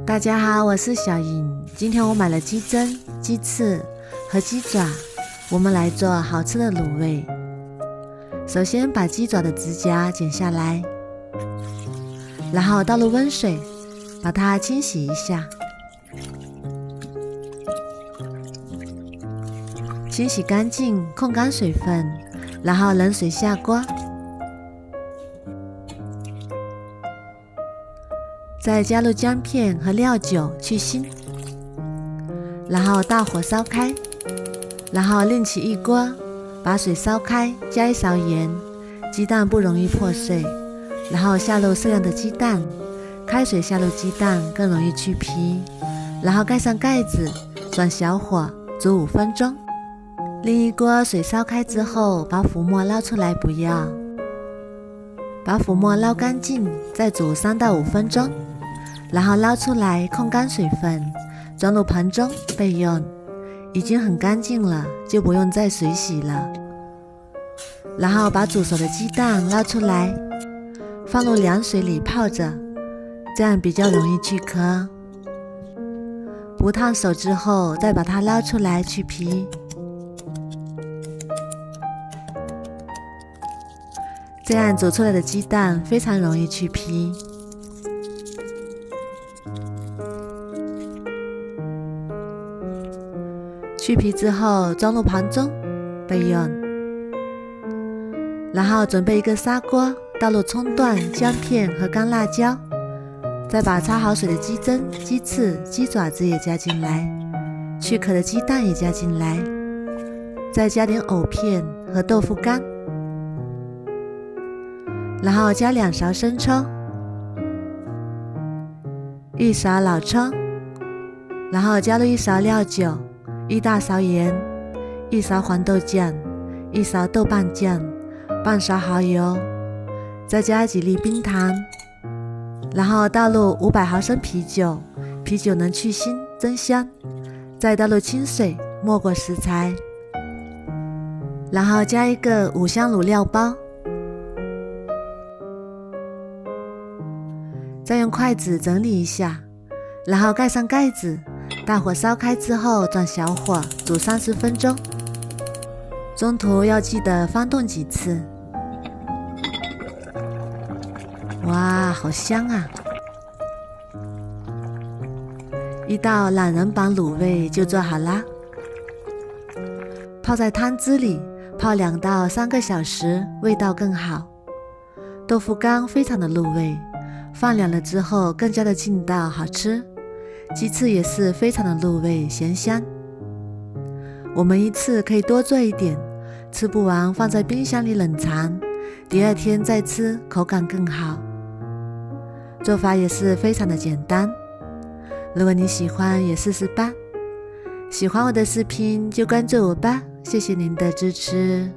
大家好，我是小莹。今天我买了鸡胗、鸡翅和鸡爪，我们来做好吃的卤味。首先把鸡爪的指甲剪下来，然后倒入温水，把它清洗一下。清洗干净，控干水分，然后冷水下锅，再加入姜片和料酒去腥，然后大火烧开，然后另起一锅，把水烧开，加一勺盐，鸡蛋不容易破碎，然后下入适量的鸡蛋，开水下入鸡蛋更容易去皮，然后盖上盖子，转小火煮5分钟。另一锅水烧开之后，把浮沫捞出来不要，把浮沫捞干净，再煮3到5分钟，然后捞出来控干水分，装入盆中备用。已经很干净了，就不用再水洗了。然后把煮熟的鸡蛋捞出来，放入凉水里泡着，这样比较容易去壳。不烫手之后，再把它捞出来去皮。这样煮出来的鸡蛋非常容易去皮。去皮之后装入盘中备用。然后准备一个砂锅，倒入葱段、姜片和干辣椒，再把焯好水的鸡胗、鸡翅、鸡爪子也加进来，去壳的鸡蛋也加进来，再加点藕片和豆腐干，然后加2勺生抽，1勺老抽，然后加入1勺料酒，1大勺盐，1勺黄豆酱，1勺豆瓣酱，半勺蚝油，再加几粒冰糖，然后倒入500毫升啤酒，啤酒能去腥增香，再倒入清水没过食材，然后加一个5香卤料包，再用筷子整理一下，然后盖上盖子，大火烧开之后转小火煮30分钟，中途要记得翻动几次。哇，好香啊！一道懒人版卤味就做好啦。泡在汤汁里，泡2到3个小时，味道更好。豆腐干非常的入味，放凉了之后更加的劲道好吃。鸡翅也是非常的入味咸香。我们一次可以多做一点，吃不完放在冰箱里冷藏，第2天再吃口感更好。做法也是非常的简单，如果你喜欢也试试吧。喜欢我的视频就关注我吧，谢谢您的支持。